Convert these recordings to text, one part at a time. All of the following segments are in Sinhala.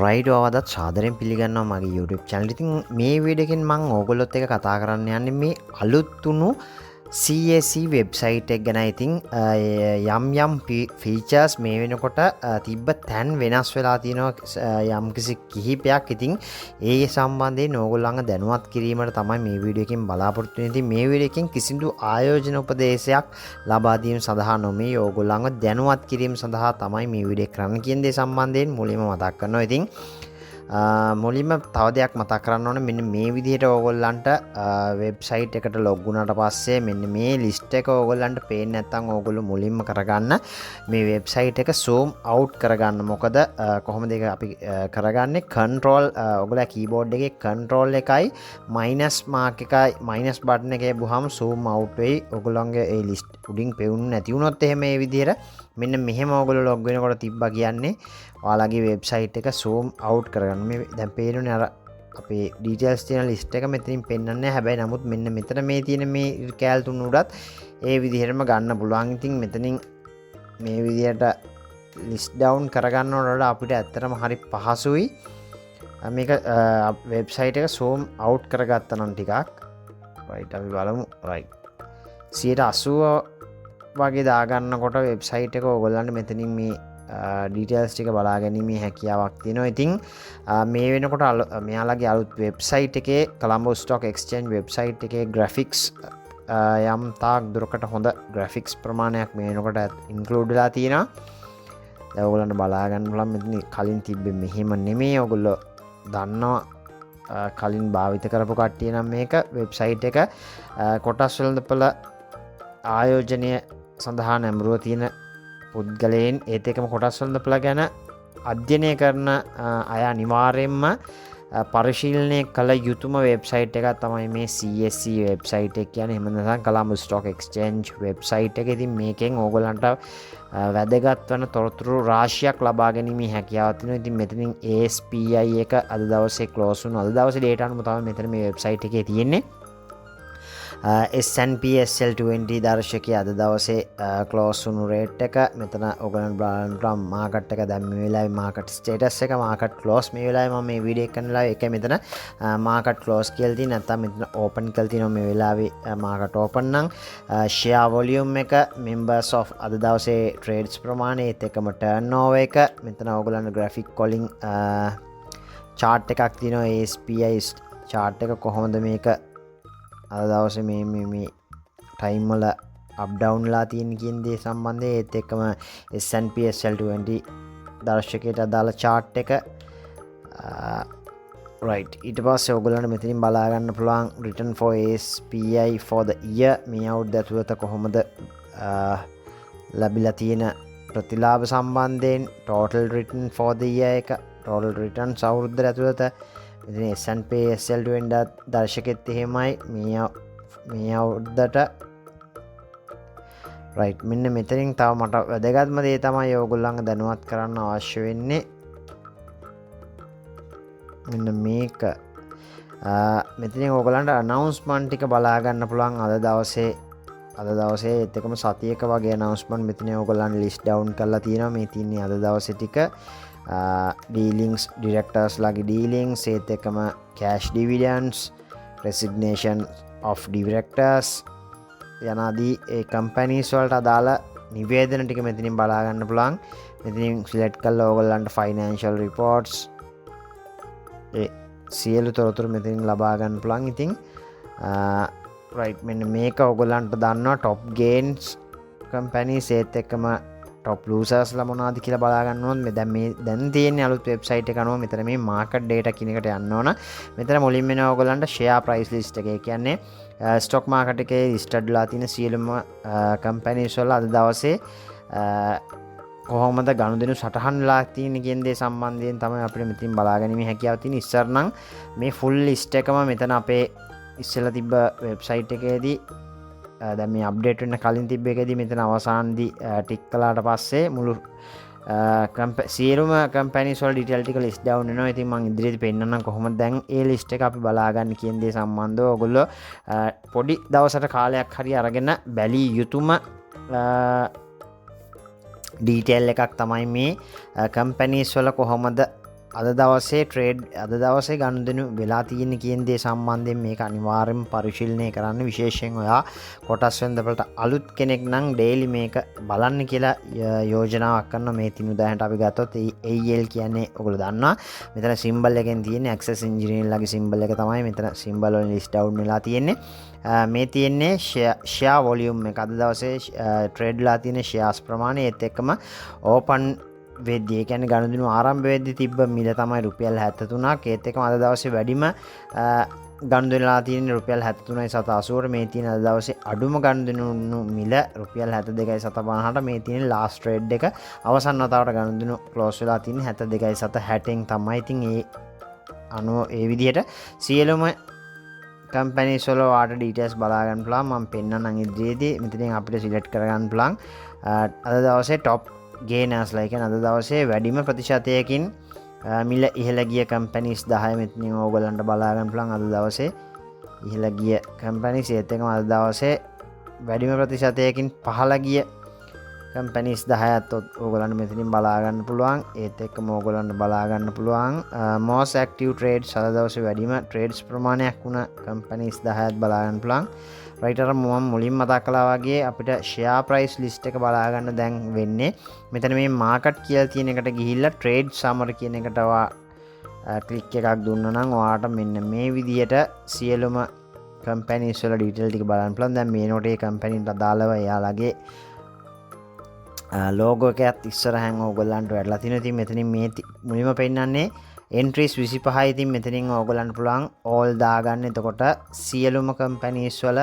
රයිඩ් ඔයාලත් සාදරයෙන් පිළිගන්නවා මගේ YouTube channel. ඉතින් මේ වීඩියෝ එකෙන් මම ඕගොල්ලොත් එක්ක කතා කරන්න යන්නේ මේ අලුත් වුණු CAC වෙබ්සයිට් එක ගැන. ඉතින් යම් ෆීචර්ස් මේ වෙනකොට තිබ්බ තැන් වෙනස් වෙලා තියෙනවා යම්කිසි කිහිපයක්. ඉතින් ඒ සම්බන්ධයෙන් ඕගොල්ලන්ව දැනුවත් කිරීමට තමයි මේ වීඩියෝ එකෙන් බලාපොරොත්තු වෙන්නේ. ඉතින් මේ වීඩියෝ එකෙන් කිසිදු ආයෝජන උපදේශයක් ලබා දීම සඳහා නොමේ, ඕගොල්ලන්ව දැනුවත් කිරීම සඳහා තමයි මේ වීඩියෝ කරන්න කියන දේ සම්බන්ධයෙන් මුලින්ම මතක් කරනවා. ඉතින් මුලින්ම තව දෙයක් මතක් කරන්න ඕනේ. මෙන්න මේ විදිහට ඕගොල්ලන්ට වෙබ්සයිට් එකට ලොග් වුණාට පස්සේ මෙන්න මේ ලිස්ට් එක ඕගොල්ලන්ට පේන්නේ නැත්නම් ඕගොල්ලෝ මුලින්ම කරගන්න මේ වෙබ්සයිට් එක zoom out කරගන්න. මොකද කොහොමද ඒක අපි කරගන්නේ? control ඕගොල්ලෝ කීබෝඩ් එකේ control එකයි minus mark එකයි minus button එකේ බුහම zoom out වෙයි. ඕගොල්ලන්ගේ ඒ ලිස්ට් උඩින් පෙවුන්නේ නැති වුණොත් එහෙම මේ විදිහට මෙන්න මෙහෙම ඕගොල්ලෝ ලොග් වෙනකොට තිබ්බා කියන්නේ ඔයාලගේ වෙබ්සයිට් එක zoom out කරගන්න. මේ දැන් පේනුනේ අර අපේ details තියෙන list එක මෙතනින් පෙන්වන්නේ නැහැ. හැබැයි නමුත් මෙන්න මෙතන මේ තියෙන මේ කැල් තුන උඩත් ඒ විදිහටම ගන්න පුළුවන්. ඉතින් මෙතනින් මේ විදිහට list down කරගන්නකොට අපිට ඇත්තටම හරි පහසුයි. මේක වෙබ්සයිට් එක zoom out කරගත්තා නම් ටිකක් right අපි බලමු. right 80 වගේ දාගන්නකොට වෙබ්සයිට් එක ඕගොල්ලන්ට මෙතනින් මේ ඩීටේල්ස් ටික බලා ගැනීමේ හැකියාවක් තියෙනවා. ඉතින් මේ වෙනකොට මෙයාලගේ අලුත් වෙබ්සයිට් එකේ කොළඹ ස්ටොක් එක්ස්චේන්ජ් වෙබ්සයිට් එකේ ග්‍රැෆික්ස් යම් තාක් දුරකට හොඳ ග්‍රැෆික්ස් ප්‍රමාණයක් මේ වෙනකොට ඉන්ක්ලූඩ් වෙලා තියෙනවා. දැන් ඕගොල්ලන්ට බලා ගන්න පුළුවන් මෙතන කලින් තිබ්බේ මෙහෙම නෙමෙයි. ඕගොල්ලෝ දන්නවා කලින් භාවිත කරපු කට්ටිය නම් මේක වෙබ්සයිට් එක කොටස් වෙළඳපොළ ආයෝජනය සඳහා නැඹුරුව තියෙන පුද්ගලයන් ඒත් එකම කොටස් වෙළඳපොළ ගැන අධ්‍යයනය කරන අය අනිවාර්යයෙන්ම පරිශීලනය කළ යුතුම වෙබ්සයිට් එකක් තමයි මේ CSC වෙබ්සයිට් එක කියන්නේ. එහෙම නැත්නම් කොළඹ ස්ටොක් එක්ස්චේන්ජ් වෙබ්සයිට් එක. ඉතින් මේකෙන් ඕගොල්ලන්ට වැදගත් වන තොරතුරු රාශියක් ලබා ගැනීමේ හැකියාවක් තියෙනවා. ඉතින් මෙතනින් ASPI එක අද දවසේ ක්ලෝස් වුණා. අද දවසේ data අනුව තමයි මෙතන මේ වෙබ්සයිට් එකේ තියෙන්නේ. S&P SL20 දර්ශකයේ අද දවසේ ක්ලෝස් වුණු රේට් එක මෙතන ඔයගොල්ලන් බලන්න මාකට් එක දැන් මේ වෙලාවේ මාකට් ස්ටේටස් එක මාකට් ක්ලෝස් මේ වෙලාවේ මම මේ වීඩියෝ එක කරන වෙලාවේ ඒක මෙතන මාකට් ක්ලෝස් කියලා තියෙන නැත්නම් මෙතන ඕපන් කියලා තියෙනවා මේ වෙලාවේ මාකට් ඕපන් නම් ෂෙයා වොලියුම් එක members of අද දවසේ ට්‍රේඩ්ස් ප්‍රමාණය ඒත් එකම ටර්න්ಓවර් එක මෙතන ඔයගොල්ලන් ග්‍රැෆික් කොලින් chart එකක් තියෙනවා ASPI chart එක කොහොමද මේක අද දවසේ මේ ටයිම් වල අප් ඩවුන් ලා තියෙන කියන දේ සම්බන්ධයෙන් ඒත් එක්කම S&P SL20 දර්ශකයට අදාළ chart එක right ඊට පස්සේ ඔයගොල්ලන්ට මෙතනින් බලා ගන්න පුළුවන් return for ASPI for the year මේ අවුරුද්ද ඇතුළත කොහොමද ලැබිලා තියෙන ප්‍රතිලාභ සම්බන්ධයෙන් total return for the year එක total returns අවුරුද්ද ඇතුළත ඉතින් S&P SL20 දර්ශකෙත් එහෙමයි මේ අවුරුද්දට right මෙන්න මෙතනින් තව මට වැදගත්ම දේ තමයි ඕගොල්ලන්ව දැනුවත් කරන්න අවශ්‍ය වෙන්නේ මෙන්න මේක මෙතනින් ඕගොල්ලන්ට announcement ටික බලා ගන්න පුළුවන් අද දවසේ ඒත් එකම සතියක වගේ announcement මෙතන ඕගොල්ලන් list down කරලා තියෙනවා මේ තියන්නේ අද දවසේ ටික dealings directors lagi dealings ඒත් එකම cash dividends resignation of directors යනාදී A companies වලට අදාළ නිවේදන ටික මෙතනින් බලා ගන්න පුළුවන්. මෙතනින් select කරලා ඕගොල්ලන්ට financial reports ඒ සියලු තොරතුරු මෙතනින් ලබා ගන්න පුළුවන්. ඉතින් right මෙන්න මේක ඕගොල්ලන්ට දන්නවා top gains companies ඒත් එකම top losers ලා මොනවද කියලා බලා ගන්න ඕන. දැන් තියෙන අලුත් වෙබ්සයිට් එක අනුව මෙතන මේ market data කියන එකට යන්න ඕන. මෙතන මුලින්ම එනවා ඔයගොල්ලන්ට share price list එක. ඒ කියන්නේ stock market එකේ listed ලා තියෙන සියලුම companies වල අද දවසේ කොහොමද ගනුදෙනු සටහන් වෙලා තියෙන කියන දේ සම්බන්ධයෙන් තමයි අපිට මෙතනින් බලා ගැනීමේ හැකියාව තියෙන. ඉස්සර නම් මේ full list එකම මෙතන අපේ ඉස්සෙල්ලා තිබ්බ වෙබ්සයිට් එකේදී දැන් මේ අප්ඩේට් වෙන්න කලින් තිබ්බ එකේදී මෙතන අවසානදී ටික් කළාට පස්සේ මුළු සියලුම කම්පැනිස් වල ඩීටේල් ටික ලිස්ට් ඩවුන් වෙනවා. ඉතින් මම ඉදිරියට පෙන්නන්නම් කොහොමද දැන් ඒ ලිස්ට් එක අපි බලා ගන්න කියන දේ සම්බන්ධව ඔයගොල්ලෝ පොඩි දවසකට කාලයක් හරි අරගෙන බැලිය යුතුම ඩීටේල් එකක් තමයි මේ කම්පැනිස් වල කොහොමද අද දවසේ ට්‍රේඩ් අද දවසේ ගනුදෙනු වෙලා තියෙන කියන දේ සම්බන්ධයෙන් මේක අනිවාර්යෙන්ම පරිශීලනය කරන්න. විශේෂයෙන් ඔයා කොටස් වෙනදවලට අලුත් කෙනෙක් නම් ඩේලි මේක බලන්න කියලා යෝජනාවක් කරන. මේ 3 අපි ගත්තොත් AEL කියන්නේ ඔයගොල්ලෝ දන්නවා. මෙතන සිම්බල් එකෙන් තියෙන්නේ ඇක්සස් ඉන්ජිනියරින් ලගේ සිම්බල් එක තමයි මෙතන සිම්බල් වලින් ලිස්ට් ඩවුන් වෙලා තියෙන්නේ. මේ තියෙන්නේ ෂෙයා වොලියුම් එක. අද දවසේ ට්‍රේඩ් ලා තියෙන ෂෙයාස් ප්‍රමාණය ඒත් එක්කම ඕපන් වෙද්දී කියන්නේ ගනුදෙනු ආරම්භ වෙද්දී තිබ්බ මිල තමයි රුපියල් 73ක්. ඒත් එක්කම අද දවසේ වැඩිම ගනුදෙනුලා තියෙන රුපියල් 73.80ට. මේ තියෙන අද දවසේ අඩුම ගනුදෙනු මිල රුපියල් 72.50ට. මේ තියෙන ලාස්ට් ට්‍රේඩ් එක අවසන් වතාවට ගනුදෙනු ක්ලෝස් වෙලා තියෙන්නේ 72.60න් තමයි. ඉතින් ඒ අනුව ඒ විදිහට සියලුම කම්පැනිස් වල වාට ඩීටේල්ස් බලා ගන්න පුළුවන්. මම පෙන්නන්නම් ඉදිරියේදී. මෙතනින් අපිට සිලෙක්ට් කරගන්න පුළුවන් අද දවසේ টপ ගේනර්ස්ලා. ඒ කියන්නේ අද දවසේ වැඩිම ප්‍රතිශතයකින් මිල ඉහළ ගිය කම්පැනිස් 10 මෙතනින් ඕගොල්ලන්ට බලා ගන්න පුළුවන්. අද දවසේ ඉහළ ගිය කම්පැනිස් ඒත් එක්කම අද දවසේ වැඩිම ප්‍රතිශතයකින් පහළ ගිය කම්පැනිස් 10ත් ඕගොල්ලන්ට මෙතනින් බලා ගන්න පුළුවන්. ඒත් එක්කම ඕගොල්ලන්ට බලා ගන්න පුළුවන් most active trades අද දවසේ වැඩිම ට්‍රේඩ්ස් ප්‍රමාණයක් වුණ කම්පැනිස් 10ත් බලා ගන්න පුළුවන්. රයිට් අර මම මුලින් මතක් කළා වගේ අපිට ෂෙයා ප්‍රයිස් ලිස්ට් එක බලා ගන්න දැන් වෙන්නේ. මෙතන මේ මාකට් කියලා තියෙන එකට ගිහිල්ලා ට්‍රේඩ් සමර් කියන එකට ක්ලික් එකක් දුන්නා නම් ඔයාට මෙන්න මේ විදියට සියලුම කම්පැනිස් වල ඩීටේල් ටික බලන්න පුළුවන්. දැන් මේ නෝටේ කම්පැනිට අදාළව එයාලගේ ලෝගෝ එකත් ඉස්සරහින් ඕගොල්ලන්ට වැටලා තිනවා. ඉතින් මෙතනින් මේ මුලින්ම පෙන්නන්නේ එන්ට්‍රීස් 25යි. ඉතින් මෙතනින් ඕගොල්ලන්ට පුළුවන් ඕල් දාගන්න. එතකොට සියලුම කම්පැනිස් වල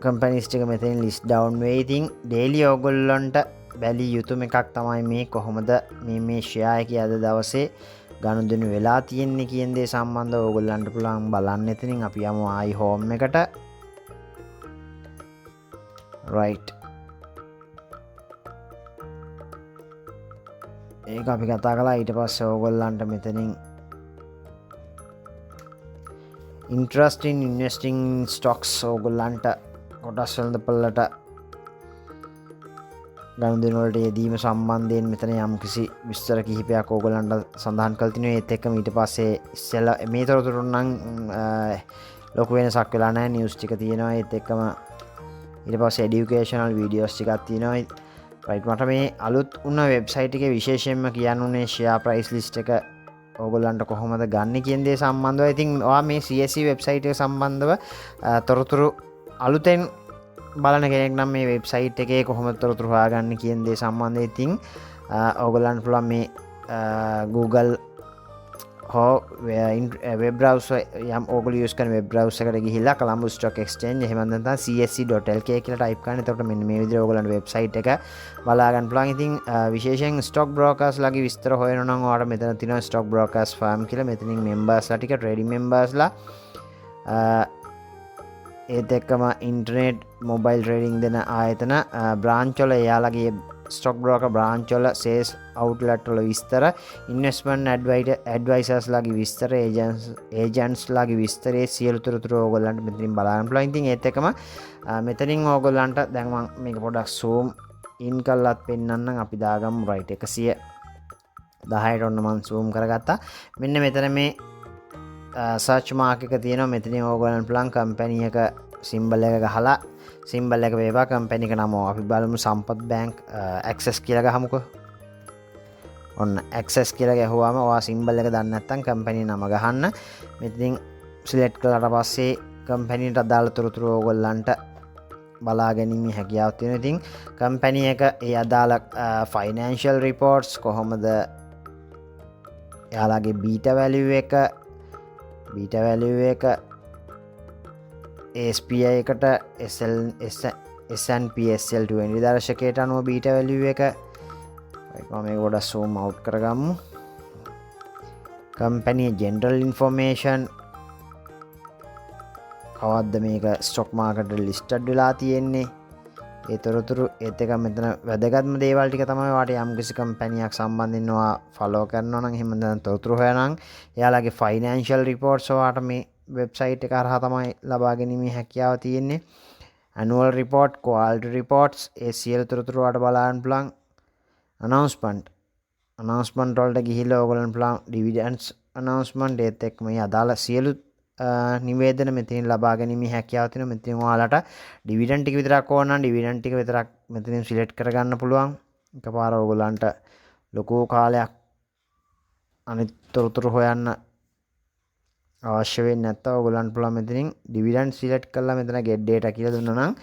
කම්පැනිස් ටික මෙතනින් ලිස්ට් ඩවුන් වෙයි. ඉතින් ඩේලි ඕගොල්ලන්ට බැලිය යුතුම එකක් තමයි මේ කොහොමද මේ ෂෙයා එකේ අද දවසේ ගනුදෙනු වෙලා තියෙන්නේ කියන දේ සම්බන්ධව ඕගොල්ලන්ට පුළුවන් බලන්න. එතනින් අපි යමු ආයි හෝම් එකට. right ඒක අපි කතා කළා. ඊට පස්සේ ඕගොල්ලන්ට මෙතනින් interest in investing in stocks ඕගොල්ලන්ට කොටස් වෙළඳපොළට ගනුදෙනු වලට යෙදීම සම්බන්ධයෙන් මෙතන යම්කිසි විස්තර කිහිපයක් ඕගොල්ලන්ට සඳහන් කරලා තිනවා. ඒත් එක්කම ඊට පස්සේ ඉස්සෙල්ලා මේ තොරතුරු නම් ලොකු වෙනසක් වෙලා නැහැ. නිවුස් ටික තියෙනවා. ඒත් එක්කම ඊට පස්සේ এডুকেෂනල් වීඩියෝස් ටිකක් තියෙනවා. රයිට් මට මේ අලුත් වුණ වෙබ්සයිට් එකේ විශේෂයෙන්ම කියන්න උනේ ෂෙයා ප්‍රයිස් ලිස්ට් එක ඕගොල්ලන්ට කොහොමද ගන්න කියන දේ සම්බන්ධව. ඉතින් ඔයා මේ CSE වෙබ්සයිට් එක සම්බන්ධව තොරතුරු අලුතෙන් බලන කෙනෙක් නම් මේ වෙබ්සයිට් එකේ කොහොමද තොරතුරු හොයාගන්න කියන දේ සම්බන්ධයෙන් ඉතින් ඕගොල්ලන්ට පුළුවන් මේ Google හෝ වෙබ් බ්‍රවුසර් යම් ඕගොල්ලෝ යූස් කරන වෙබ් බ්‍රවුසර් එකට ගිහිල්ලා Colombo Stock Exchange එහෙම නැත්නම් csc.lk කියලා ටයිප් කරන්න. එතකොට මෙන්න මේ විදිහට ඕගොල්ලන්ට වෙබ්සයිට් එක බලා ගන්න පුළුවන්. ඉතින් විශේෂයෙන් ස්ටොක් බ්‍රෝකර්ස් ලගේ විස්තර හොයනවා නම් ඔයාලට මෙතන තියෙනවා ස්ටොක් බ්‍රෝකර්ස් ෆර්ම් කියලා. මෙතනින් මෙම්බර්ස්ලා ටික ට්‍රේඩින් මෙම්බර්ස්ලා ඒත් එක්කම ඉන්ටර්නෙට් මොබයිල් ට්‍රේඩින් දෙන ආයතන බ්‍රාන්ච් වල එයාලගේ ස්ටොක් බ්‍රෝකර් බ්‍රාන්ච් වල සේල්ස් අවුට්ලට් වල විස්තර, ඉන්වෙස්ට්මන්ට් ඇඩ්වයිසර්ස් ලාගේ විස්තර, ඒජන්ට්ස් ලාගේ විස්තරේ සියලු තොරතුරු ඕගොල්ලන්ට මෙතනින් බලන්න පුළුවන්. ඉතින් ඒත් එක්කම මෙතනින් ඕගොල්ලන්ට දැන් මම මේක පොඩ්ඩක් zoom in කරලාත් පෙන්නන්නම්. අපි දාගමු right 110ට ඔන්න මම zoom කරගත්තා. මෙන්න මෙතන මේ සර්ච් මාක් එක තියෙනවා. මෙතනින් ඕගොල්ලන්ට පුළුවන් කම්පැනි එක සිම්බල් එක ගහලා සිම්බල් එක වේවා කම්පැනි එක නම අපි බලමු සම්පත් බැංක් ඇක්සස් කියලා ගහමුකෝ. ඔන්න ඇක්සස් කියලා ගැහුවාම ඔයා සිම්බල් එක දන්නේ නැත්නම් කම්පැනි නම ගහන්න. මෙතනින් සිලෙක්ට් කළාට පස්සේ කම්පැනිට අදාළ තොරතුරු ඕගොල්ලන්ට බලා ගැනීමේ හැකියාවක් තියෙනවා. ඉතින් කම්පැනි එක ඒ අදාළ ෆයිනෑන්ෂල් රිපෝට්ස් කොහොමද එයාලගේ බීටා වැලියු එක SPI එකට S&P SL20 දර්ශකයට අනුව බීටා වැලියු එක මම මේක පොඩ්ඩක් zoom out කරගමු. කම්පැනි ජෙනරල් ඉන්ෆෝමේෂන් කවද්ද මේක ස්ටොක් මාකට් එකේ ලිස්ටඩ් වෙලා තියෙන්නේ ඒ තොරතුරු. ඒත් එක මෙතන වැදගත්ම දේවල් ටික තමයි ඔයාට යම්කිසි කම්පැනියක් සම්බන්ධයෙන් ඔයා ෆලෝ කරනවා නම් එහෙම නැත්නම් තොරතුරු හොයනවා නම් එයාලගේ ෆයිනෑන්ෂල් රිපෝට්ස් ඔයාට මේ වෙබ්සයිට් එක හරහා තමයි ලබා ගැනීමේ හැකියාව තියෙන්නේ. ඇනුවල් රිපෝට්, ක්වාලිටි රිපෝට්ස් ඒ සියලු තොරතුරු ඔයාට බලන්න පුළුවන්. announcement announcement වලට ගිහිල්ලා ඕගොල්ලන් පුළුවන් dividends announcement ඒත් එක්ක මේ අදාළ සියලු නිවේදන මෙතනින් ලබා ගැනීමේ හැකියාව තියෙනවා. මෙතනින් ඔයාලට dividend ටික විතරක් ඕන නම් dividend ටික විතරක් මෙතනින් select කරගන්න පුළුවන්. එකපාර ඕගොල්ලන්ට ලොකු කාලයක් අනිත් තොරතුරු හොයන්න අවශ්‍ය වෙන්නේ නැත්නම් ඕගොල්ලන්ට පුළුවන් මෙතනින් dividend select කරලා මෙතන get data කියලා දුන්නා නම්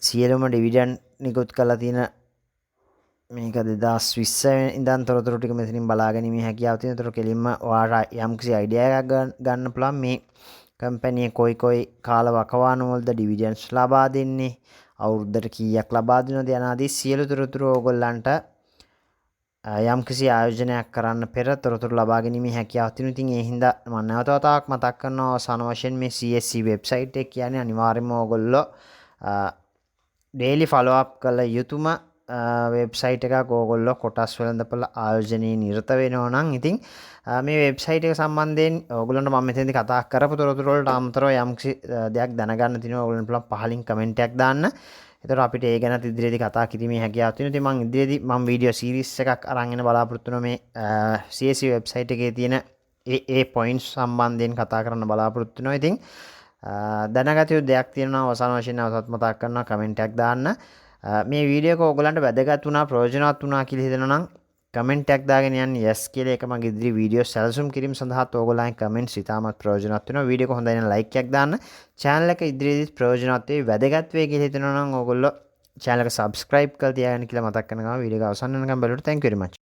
සියලුම dividend නිකුත් කරලා තියෙන මේක 2020 ඉඳන් තොරතුරු ටික මෙතනින් බලා ගැනීමේ හැකියාව තියෙනවා. ඒතර කෙලින්ම ඔයාලට යම්කිසි අයිඩියා එකක් ගන්න පුළුවන් මේ කම්පැනි කොයි කාල වකවානු වලද dividends ලබා දෙන්නේ, අවුරුද්දට කීයක් ලබා දෙනවද යනාදී සියලු තොරතුරු ඕගොල්ලන්ට යම්කිසි ආයෝජනයක් කරන්න පෙර තොරතුරු ලබා ගැනීමේ හැකියාව තියෙනවා. ඉතින් ඒ හින්දා මම නැවත වතාවක් මතක් කරනවා අවසාන වශයෙන් මේ CSC වෙබ්සයිට් එක කියන්නේ අනිවාර්යයෙන්ම ඕගොල්ලෝ daily follow up කළ යුතුම වෙබ්සයිට් එකක්. ඕගොල්ලෝ කොටස් වෙළඳපොළ ආයෝජනයේ නිරත වෙනවා නම් ඉතින් මේ වෙබ්සයිට් එක සම්බන්ධයෙන් ඕගොල්ලන්ට මම මෙතනදී කතා කරපු තොරතුරු වලට අමතරව යම්කිසි දෙයක් දැනගන්න තියෙනවා ඕගොල්ලන්ට පුළුවන් පහලින් කමෙන්ට් එකක් දාන්න. එතකොට අපිට ඒ ගැන ඉදිරියේදී කතා කිරීමේ හැකියාව තියෙනවා. ඉතින් මම ඉදිරියේදී මම වීඩියෝ සීරීස් එකක් අරන් එන්න බලාපොරොත්තු වෙනවා මේ CSC වෙබ්සයිට් එකේ තියෙන ඒ පොයින්ට්ස් සම්බන්ධයෙන් කතා කරන්න බලාපොරොත්තු වෙනවා. ඉතින් දැනගත යුතු දෙයක් තියෙනවා අවසාන වශයෙන් නැවතත් මතක් කරනවා කමෙන්ට් එකක් දාන්න. මේ වීඩියෝ එක ඕගොල්ලන්ට වැදගත් වුණා ප්‍රයෝජනවත් වුණා කියලා හිතනවා නම් කමෙන්ට් එකක් දාගෙන යන්න yes කියලා. ඒක මගේ ඉදිරි වීඩියෝ සැලසුම් කිරීම සඳහාත් ඕගොල්ලන්ගේ කමෙන්ට්ස් ඉතාමත් ප්‍රයෝජනවත් වෙනවා. වීඩියෝ එක හොඳයි නම් ලයික් එකක් දාන්න. channel එක ඉදිරියේදී ප්‍රයෝජනවත් වෙයි වැදගත් වෙයි කියලා හිතනවා නම් ඕගොල්ලෝ channel එක subscribe කරලා තියාගන්න කියලා මතක් කරනවා. වීඩියෝ එක අවසන් වෙනකම් බලන්න thank you very much.